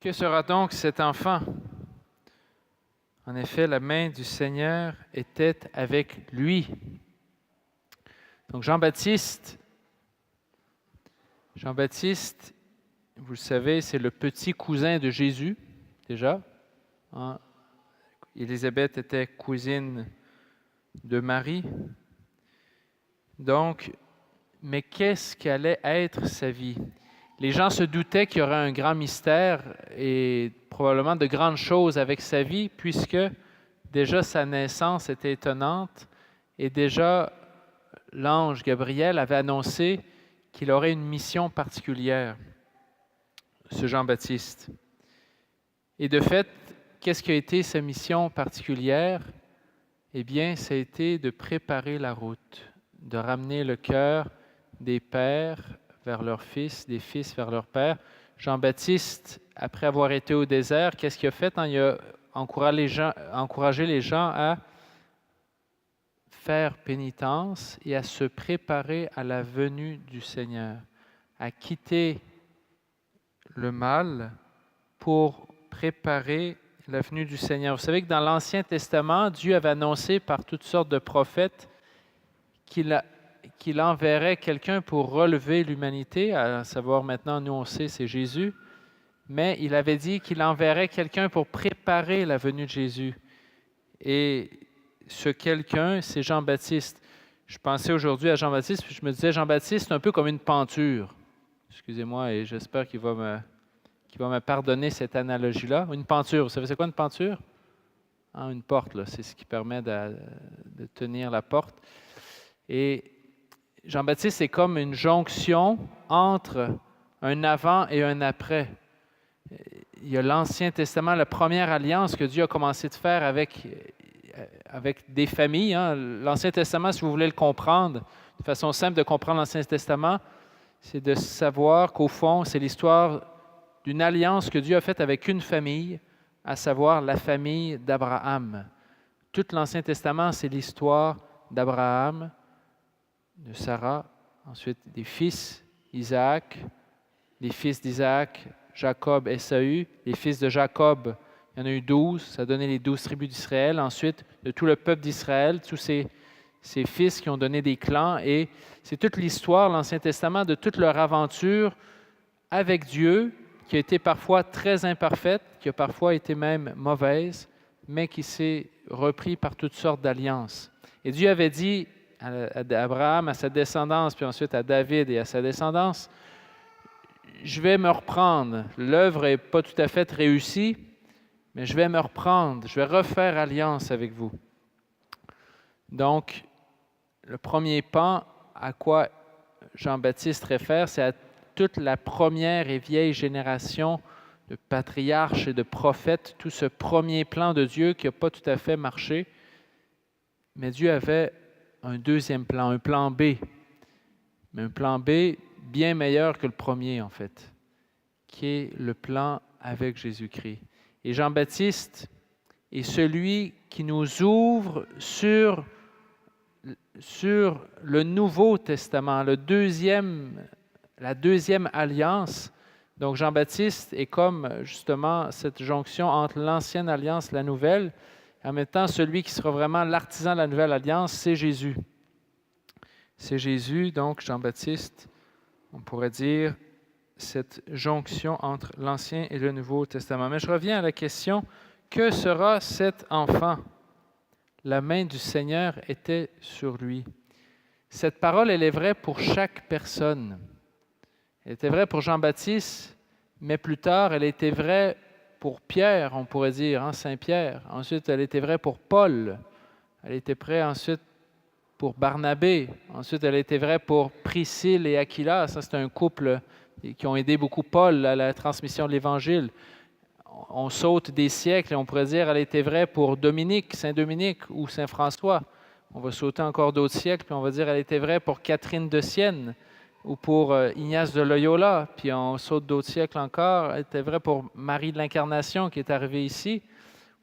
Que sera donc cet enfant? En effet, la main du Seigneur était avec lui. Donc Jean-Baptiste, vous le savez, c'est le petit cousin de Jésus, déjà. Hein? Élisabeth était cousine de Marie. Donc, mais qu'est-ce qu'allait être sa vie? Les gens se doutaient qu'il y aurait un grand mystère et probablement de grandes choses avec sa vie, puisque déjà sa naissance était étonnante et déjà l'ange Gabriel avait annoncé qu'il aurait une mission particulière, ce Jean-Baptiste. Et de fait, qu'est-ce qui a été sa mission particulière? Eh bien, ça a été de préparer la route, de ramener le cœur des pères vers leurs fils, des fils vers leurs pères. Jean-Baptiste, après avoir été au désert, qu'est-ce qu'il a fait? Il a encouragé les gens à faire pénitence et à se préparer à la venue du Seigneur, à quitter le mal pour préparer la venue du Seigneur. Vous savez que dans l'Ancien Testament, Dieu avait annoncé par toutes sortes de prophètes qu'il enverrait quelqu'un pour relever l'humanité, à savoir maintenant, nous on sait, c'est Jésus, mais il avait dit qu'il enverrait quelqu'un pour préparer la venue de Jésus. Et ce quelqu'un, c'est Jean-Baptiste. Je pensais aujourd'hui à Jean-Baptiste, puis je me disais, Jean-Baptiste, c'est un peu comme une penture. Excusez-moi, et j'espère qu'il va me pardonner cette analogie-là. Une penture, vous savez c'est quoi une penture? Une porte, là, c'est ce qui permet de tenir la porte. Et Jean-Baptiste, c'est comme une jonction entre un avant et un après. Il y a l'Ancien Testament, la première alliance que Dieu a commencé de faire avec des familles. L'Ancien Testament, si vous voulez le comprendre, de façon simple de comprendre l'Ancien Testament, c'est de savoir qu'au fond, c'est l'histoire d'une alliance que Dieu a faite avec une famille, à savoir la famille d'Abraham. Tout l'Ancien Testament, c'est l'histoire d'Abraham, de Sarah, ensuite des fils, Isaac, les fils d'Isaac, Jacob, Ésaü, les fils de Jacob, il y en a eu 12, ça a donné les 12 tribus d'Israël. Ensuite, de tout le peuple d'Israël, tous ces fils qui ont donné des clans. Et c'est toute l'histoire, l'Ancien Testament, de toute leur aventure avec Dieu, qui a été parfois très imparfaite, qui a parfois été même mauvaise, mais qui s'est repris par toutes sortes d'alliances. Et Dieu avait dit à Abraham, à sa descendance, puis ensuite à David et à sa descendance, je vais me reprendre. L'œuvre n'est pas tout à fait réussie, mais je vais me reprendre. Je vais refaire alliance avec vous. Donc, le premier pan à quoi Jean-Baptiste réfère, c'est à toute la première et vieille génération de patriarches et de prophètes, tout ce premier plan de Dieu qui n'a pas tout à fait marché. Mais Dieu avait un deuxième plan, un plan B. Mais un plan B bien meilleur que le premier, en fait, qui est le plan avec Jésus-Christ. Et Jean-Baptiste est celui qui nous ouvre sur le Nouveau Testament, la deuxième alliance. Donc Jean-Baptiste est comme justement cette jonction entre l'ancienne alliance et la nouvelle. En même temps, celui qui sera vraiment l'artisan de la nouvelle alliance, c'est Jésus. C'est Jésus, donc Jean-Baptiste, on pourrait dire, cette jonction entre l'Ancien et le Nouveau Testament. Mais je reviens à la question, que sera cet enfant? La main du Seigneur était sur lui. Cette parole, elle est vraie pour chaque personne. Elle était vraie pour Jean-Baptiste, mais plus tard, elle était vraie pour Pierre, on pourrait dire, Saint-Pierre. Ensuite, elle était vraie pour Paul. Elle était vraie ensuite pour Barnabé. Ensuite, elle était vraie pour Priscille et Aquila. Ça, c'est un couple qui ont aidé beaucoup Paul à la transmission de l'Évangile. On saute des siècles et on pourrait dire qu'elle était vraie pour Dominique, Saint-Dominique ou Saint-François. On va sauter encore d'autres siècles, puis on va dire qu'elle était vraie pour Catherine de Sienne ou pour Ignace de Loyola, puis on saute d'autres siècles encore. Elle était vraie pour Marie de l'Incarnation qui est arrivée ici,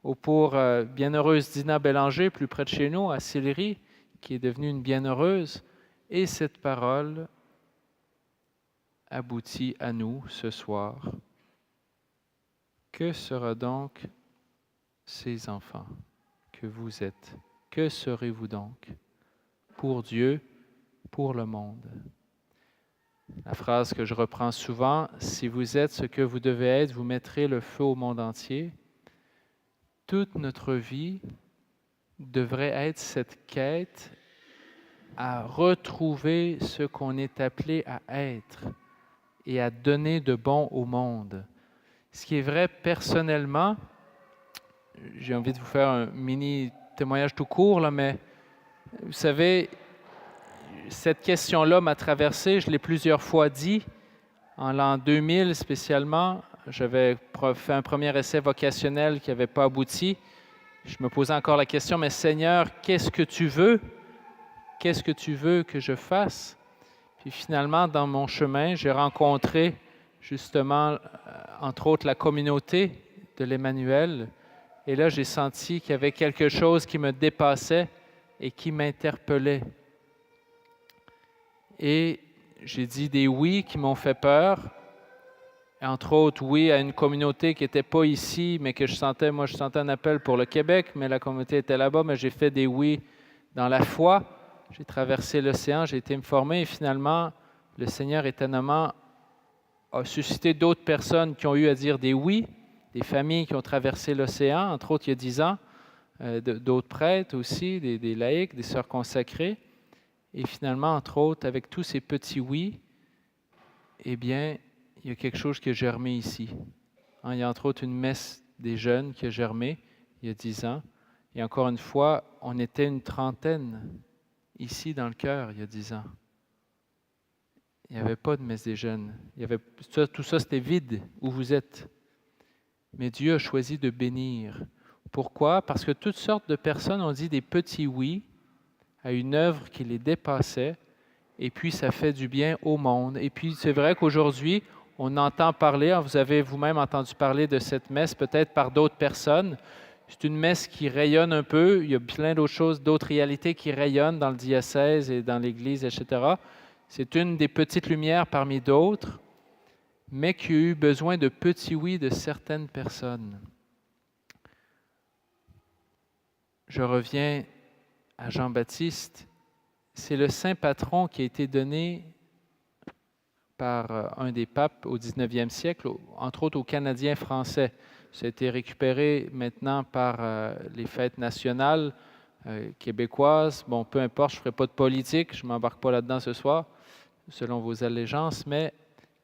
ou pour bienheureuse Dina Bélanger, plus près de chez nous, à Sillery, qui est devenue une bienheureuse. Et cette parole aboutit à nous ce soir. Que sera donc ces enfants que vous êtes? Que serez-vous donc pour Dieu, pour le monde? La phrase que je reprends souvent, si vous êtes ce que vous devez être, vous mettrez le feu au monde entier. Toute notre vie devrait être cette quête à retrouver ce qu'on est appelé à être et à donner de bon au monde. Ce qui est vrai personnellement, j'ai envie de vous faire un mini témoignage tout court, là, mais vous savez, cette question-là m'a traversé, je l'ai plusieurs fois dit. En l'an 2000 spécialement, j'avais fait un premier essai vocationnel qui n'avait pas abouti. Je me posais encore la question, mais Seigneur, qu'est-ce que tu veux? Qu'est-ce que tu veux que je fasse? Puis finalement, dans mon chemin, j'ai rencontré justement, entre autres, la communauté de l'Emmanuel. Et là, j'ai senti qu'il y avait quelque chose qui me dépassait et qui m'interpellait. Et j'ai dit des oui qui m'ont fait peur. Entre autres, oui à une communauté qui n'était pas ici, mais que je sentais un appel pour le Québec, mais la communauté était là-bas, mais j'ai fait des oui dans la foi. J'ai traversé l'océan, j'ai été me former et finalement, le Seigneur étonnamment a suscité d'autres personnes qui ont eu à dire des oui, des familles qui ont traversé l'océan, entre autres il y a 10 ans, d'autres prêtres aussi, des laïcs, des sœurs consacrées. Et finalement, entre autres, avec tous ces petits oui, eh bien, il y a quelque chose qui a germé ici. Il y a entre autres une messe des jeunes qui a germé il y a 10 ans. Et encore une fois, on était une trentaine ici dans le cœur il y a 10 ans. Il n'y avait pas de messe des jeunes. Tout ça, c'était vide où vous êtes. Mais Dieu a choisi de bénir. Pourquoi? Parce que toutes sortes de personnes ont dit des petits oui à une œuvre qui les dépassait, et puis ça fait du bien au monde. Et puis c'est vrai qu'aujourd'hui, on entend parler, vous avez vous-même entendu parler de cette messe peut-être par d'autres personnes. C'est une messe qui rayonne un peu, il y a plein d'autres choses, d'autres réalités qui rayonnent dans le diocèse et dans l'Église, etc. C'est une des petites lumières parmi d'autres, mais qui a eu besoin de petits oui de certaines personnes. Je reviens à Jean-Baptiste. C'est le saint patron qui a été donné par un des papes au 19e siècle, entre autres aux Canadiens français. Ça a été récupéré maintenant par les fêtes nationales québécoises. Bon, peu importe, je ne ferai pas de politique, je ne m'embarque pas là-dedans ce soir, selon vos allégeances, mais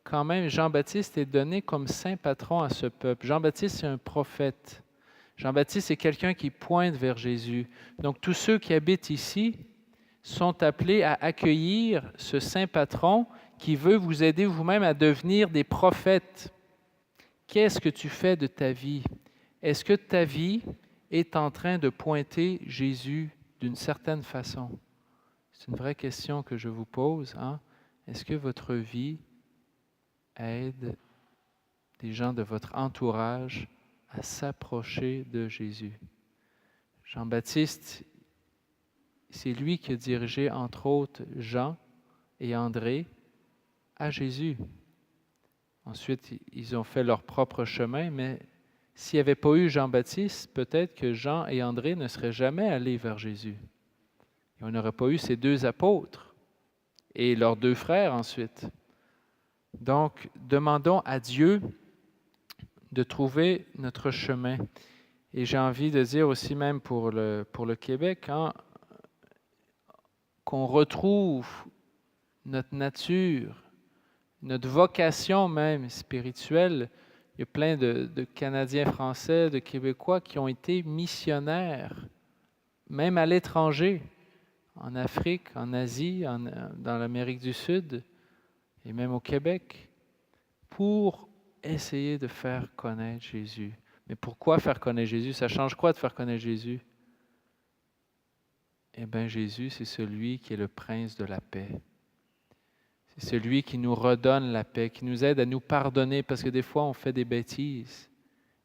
quand même, Jean-Baptiste est donné comme saint patron à ce peuple. Jean-Baptiste, c'est un prophète. Jean-Baptiste, c'est quelqu'un qui pointe vers Jésus. Donc, tous ceux qui habitent ici sont appelés à accueillir ce saint patron qui veut vous aider vous-même à devenir des prophètes. Qu'est-ce que tu fais de ta vie? Est-ce que ta vie est en train de pointer Jésus d'une certaine façon? C'est une vraie question que je vous pose. Est-ce que votre vie aide des gens de votre entourage à s'approcher de Jésus? Jean-Baptiste, c'est lui qui a dirigé, entre autres, Jean et André à Jésus. Ensuite, ils ont fait leur propre chemin, mais s'il n'y avait pas eu Jean-Baptiste, peut-être que Jean et André ne seraient jamais allés vers Jésus. Et on n'aurait pas eu ces deux apôtres et leurs deux frères ensuite. Donc, demandons à Dieu de trouver notre chemin. Et j'ai envie de dire aussi même pour le Québec, qu'on retrouve notre nature, notre vocation même spirituelle. Il y a plein de Canadiens français, de Québécois qui ont été missionnaires, même à l'étranger, en Afrique, en Asie, dans l'Amérique du Sud et même au Québec, pour essayer de faire connaître Jésus. Mais pourquoi faire connaître Jésus? Ça change quoi de faire connaître Jésus? Eh bien, Jésus, c'est celui qui est le prince de la paix. C'est celui qui nous redonne la paix, qui nous aide à nous pardonner, parce que des fois, on fait des bêtises,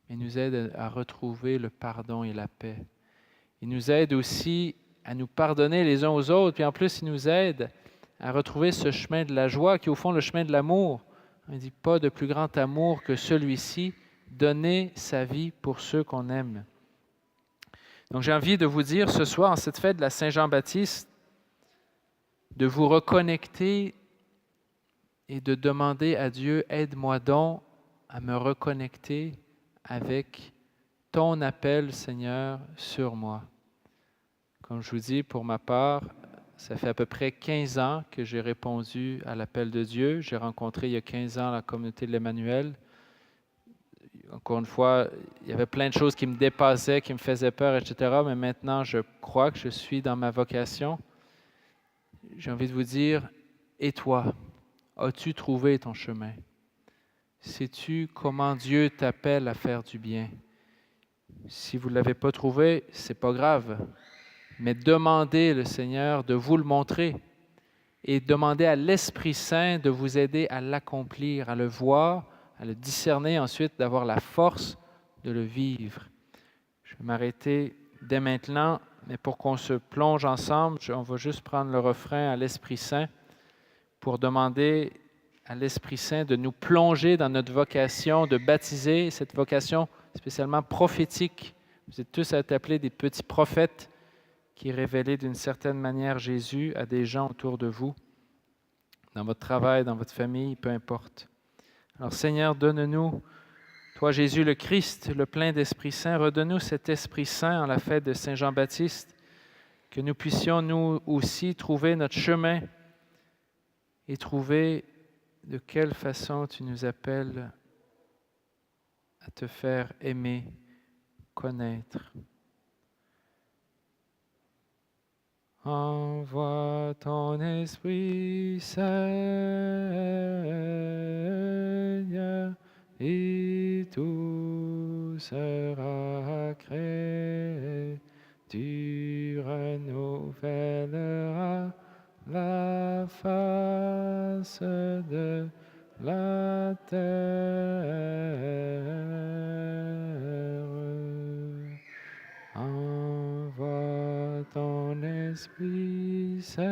mais il nous aide à retrouver le pardon et la paix. Il nous aide aussi à nous pardonner les uns aux autres, puis en plus, il nous aide à retrouver ce chemin de la joie, qui est au fond le chemin de l'amour. On ne dit pas de plus grand amour que celui-ci, donner sa vie pour ceux qu'on aime. Donc j'ai envie de vous dire ce soir, en cette fête de la Saint-Jean-Baptiste, de vous reconnecter et de demander à Dieu, aide-moi donc à me reconnecter avec ton appel, Seigneur, sur moi. Comme je vous dis, pour ma part, ça fait à peu près 15 ans que j'ai répondu à l'appel de Dieu. J'ai rencontré il y a 15 ans la communauté de l'Emmanuel. Encore une fois, il y avait plein de choses qui me dépassaient, qui me faisaient peur, etc. Mais maintenant, je crois que je suis dans ma vocation. J'ai envie de vous dire, et toi, as-tu trouvé ton chemin? Sais-tu comment Dieu t'appelle à faire du bien? Si vous ne l'avez pas trouvé, ce n'est pas grave. Mais demandez le Seigneur de vous le montrer et demandez à l'Esprit Saint de vous aider à l'accomplir, à le voir, à le discerner, ensuite d'avoir la force de le vivre. Je vais m'arrêter dès maintenant, mais pour qu'on se plonge ensemble, on va juste prendre le refrain à l'Esprit Saint pour demander à l'Esprit Saint de nous plonger dans notre vocation, de baptiser cette vocation spécialement prophétique. Vous êtes tous à être appelés des petits prophètes qui révélaient d'une certaine manière Jésus à des gens autour de vous, dans votre travail, dans votre famille, peu importe. Alors Seigneur, donne-nous, toi Jésus le Christ, le plein d'Esprit Saint, redonne-nous cet Esprit Saint en la fête de Saint Jean-Baptiste, que nous puissions nous aussi trouver notre chemin et trouver de quelle façon tu nous appelles à te faire aimer, connaître. Envoie ton Esprit, Seigneur, et tout sera créé. Tu renouvelleras la face de la terre. Envoie ton Esprit, Seigneur,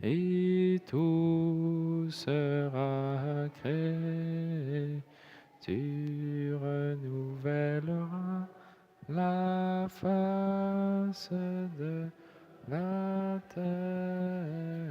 et tout sera créé. Tu renouvelleras la face de la terre.